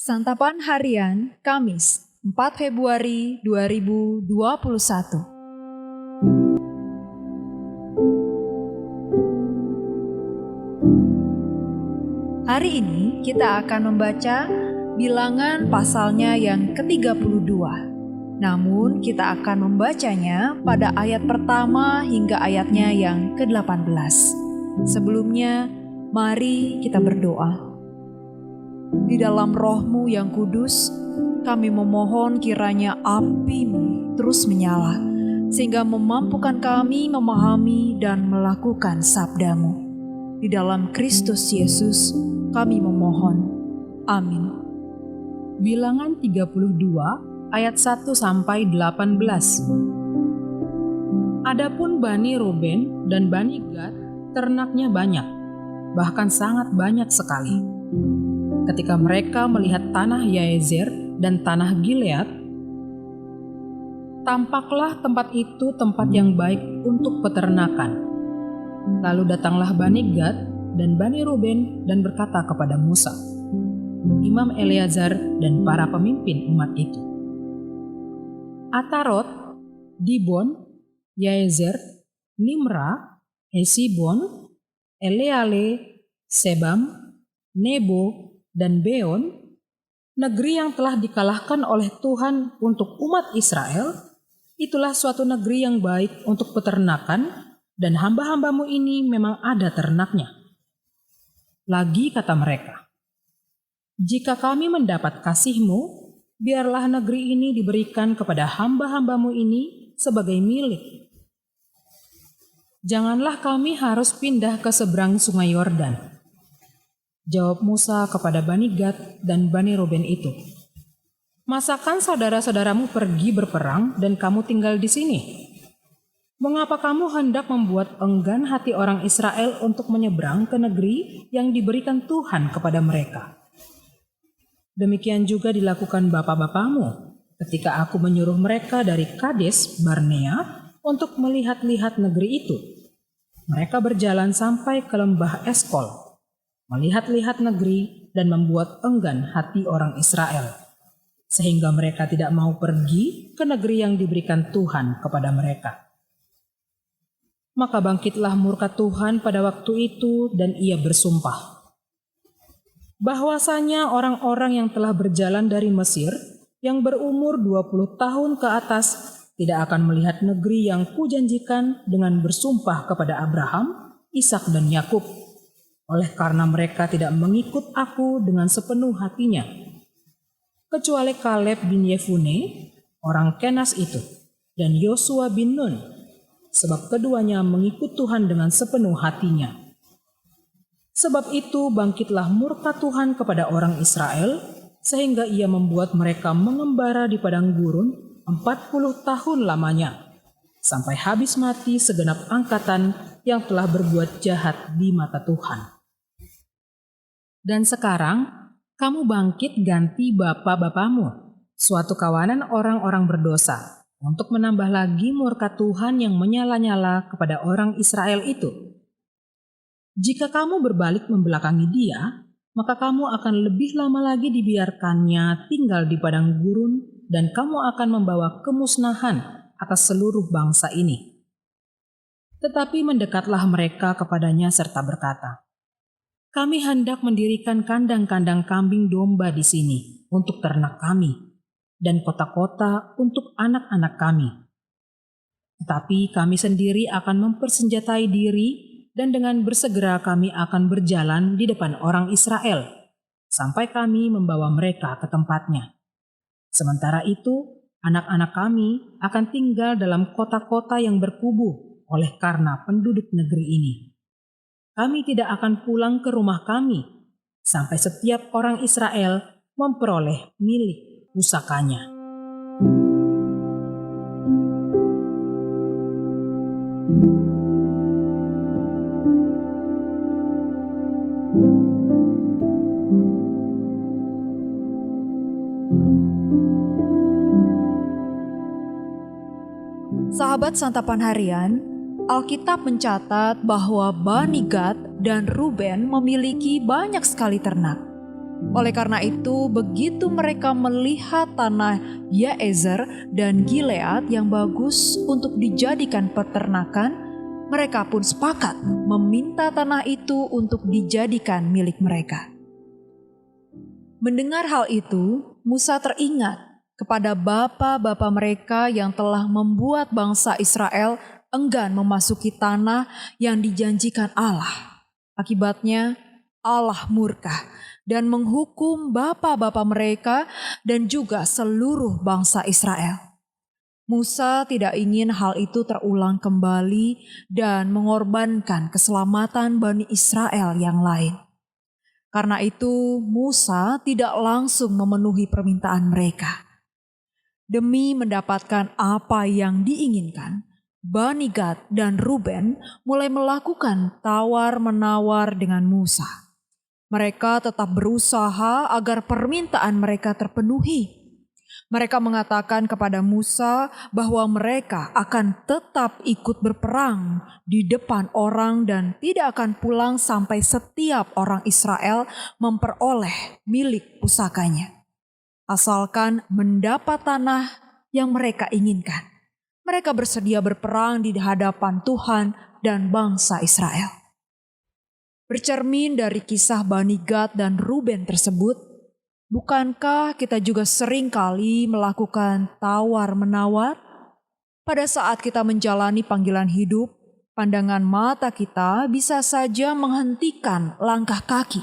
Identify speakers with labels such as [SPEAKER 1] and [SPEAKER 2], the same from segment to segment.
[SPEAKER 1] Santapan Harian Kamis 4 Februari 2021. Hari ini kita akan membaca Bilangan pasalnya yang ke-32. Namun kita akan membacanya pada ayat pertama hingga ayatnya yang ke-18. Sebelumnya, mari kita berdoa. Di dalam Roh-Mu yang kudus, kami memohon kiranya api-Mu terus menyala, sehingga memampukan kami memahami dan melakukan sabda-Mu. Di dalam Kristus Yesus, kami memohon. Amin.
[SPEAKER 2] Bilangan 32 ayat 1-18. Adapun Bani Ruben dan Bani Gad, ternaknya banyak, bahkan sangat banyak sekali. Ketika mereka melihat tanah Yaezer dan tanah Gilead, tampaklah tempat itu tempat yang baik untuk peternakan. Lalu datanglah Bani Gad dan Bani Ruben dan berkata kepada Musa, Imam Eleazar dan para pemimpin umat itu, Atarot, Dibon, Yaezer, Nimra, Hesibon, Eleale, Sebam, Nebo, dan Beon, negeri yang telah dikalahkan oleh Tuhan untuk umat Israel, itulah suatu negeri yang baik untuk peternakan, dan hamba-hambamu ini memang ada ternaknya. Lagi kata mereka, jika kami mendapat kasih-Mu, biarlah negeri ini diberikan kepada hamba-hambamu ini sebagai milik. Janganlah kami harus pindah ke seberang sungai Yordan. Jawab Musa kepada Bani Gad dan Bani Ruben itu, masakan saudara-saudaramu pergi berperang dan kamu tinggal di sini? Mengapa kamu hendak membuat enggan hati orang Israel untuk menyeberang ke negeri yang diberikan Tuhan kepada mereka? Demikian juga dilakukan bapa-bapamu ketika aku menyuruh mereka dari Kades Barnea untuk melihat-lihat negeri itu. Mereka berjalan sampai ke lembah Eskol, melihat-lihat negeri dan membuat enggan hati orang Israel, sehingga mereka tidak mau pergi ke negeri yang diberikan Tuhan kepada mereka. Maka bangkitlah murka Tuhan pada waktu itu dan ia bersumpah, bahwasanya orang-orang yang telah berjalan dari Mesir, yang berumur 20 tahun ke atas, tidak akan melihat negeri yang kujanjikan dengan bersumpah kepada Abraham, Ishak dan Yakub, oleh karena mereka tidak mengikut aku dengan sepenuh hatinya, kecuali Kaleb bin Yefune, orang Kenas itu, dan Yosua bin Nun, sebab keduanya mengikut Tuhan dengan sepenuh hatinya. Sebab itu bangkitlah murka Tuhan kepada orang Israel, sehingga ia membuat mereka mengembara di padang gurun 40 tahun lamanya, sampai habis mati segenap angkatan yang telah berbuat jahat di mata Tuhan. Dan sekarang, kamu bangkit ganti bapa-bapamu, suatu kawanan orang-orang berdosa, untuk menambah lagi murka Tuhan yang menyala-nyala kepada orang Israel itu. Jika kamu berbalik membelakangi dia, maka kamu akan lebih lama lagi dibiarkannya tinggal di padang gurun, dan kamu akan membawa kemusnahan atas seluruh bangsa ini. Tetapi mendekatlah mereka kepadanya serta berkata, kami hendak mendirikan kandang-kandang kambing domba di sini untuk ternak kami, dan kota-kota untuk anak-anak kami. Tetapi kami sendiri akan mempersenjatai diri, dan dengan bersegera kami akan berjalan di depan orang Israel, sampai kami membawa mereka ke tempatnya. Sementara itu, anak-anak kami akan tinggal dalam kota-kota yang berkubu oleh karena penduduk negeri ini. Kami tidak akan pulang ke rumah kami sampai setiap orang Israel memperoleh milik pusakanya.
[SPEAKER 1] Sahabat Santapan Harian, Alkitab mencatat bahwa Bani Gad dan Ruben memiliki banyak sekali ternak. Oleh karena itu, begitu mereka melihat tanah Yaezer dan Gilead yang bagus untuk dijadikan peternakan, mereka pun sepakat meminta tanah itu untuk dijadikan milik mereka. Mendengar hal itu, Musa teringat kepada bapa-bapa mereka yang telah membuat bangsa Israel enggan memasuki tanah yang dijanjikan Allah. Akibatnya, Allah murka dan menghukum bapa-bapa mereka dan juga seluruh bangsa Israel. Musa tidak ingin hal itu terulang kembali dan mengorbankan keselamatan Bani Israel yang lain. Karena itu, Musa tidak langsung memenuhi permintaan mereka. Demi mendapatkan apa yang diinginkan, Bani Gad dan Ruben mulai melakukan tawar-menawar dengan Musa. Mereka tetap berusaha agar permintaan mereka terpenuhi. Mereka mengatakan kepada Musa bahwa mereka akan tetap ikut berperang di depan orang dan tidak akan pulang sampai setiap orang Israel memperoleh milik pusakanya. Asalkan mendapat tanah yang mereka inginkan, mereka bersedia berperang di hadapan Tuhan dan bangsa Israel. Bercermin dari kisah Bani Gad dan Ruben tersebut, bukankah kita juga sering kali melakukan tawar-menawar? Pada saat kita menjalani panggilan hidup, pandangan mata kita bisa saja menghentikan langkah kaki.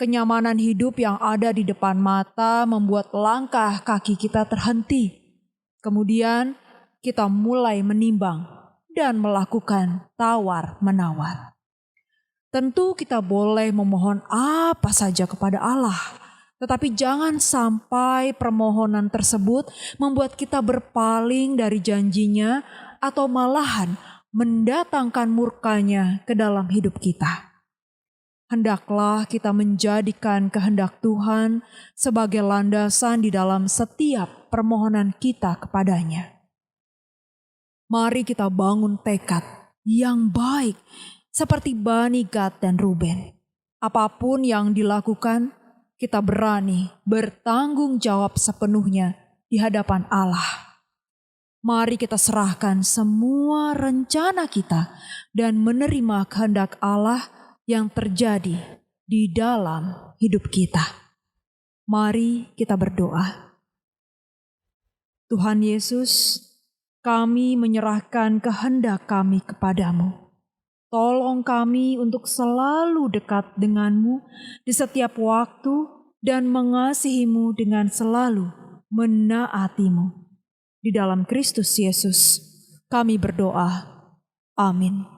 [SPEAKER 1] Kenyamanan hidup yang ada di depan mata membuat langkah kaki kita terhenti. Kemudian kita mulai menimbang dan melakukan tawar-menawar. Tentu kita boleh memohon apa saja kepada Allah, tetapi jangan sampai permohonan tersebut membuat kita berpaling dari janjinya atau malahan mendatangkan murkanya ke dalam hidup kita. Hendaklah kita menjadikan kehendak Tuhan sebagai landasan di dalam setiap permohonan kita kepadanya. Mari kita bangun tekad yang baik seperti Bani Gad dan Ruben. Apapun yang dilakukan, kita berani bertanggung jawab sepenuhnya di hadapan Allah. Mari kita serahkan semua rencana kita dan menerima kehendak Allah yang terjadi di dalam hidup kita. Mari kita berdoa. Tuhan Yesus, kami menyerahkan kehendak kami kepadamu. Tolong kami untuk selalu dekat denganmu di setiap waktu dan mengasihimu dengan selalu menaatimu. Di dalam Kristus Yesus kami berdoa. Amin.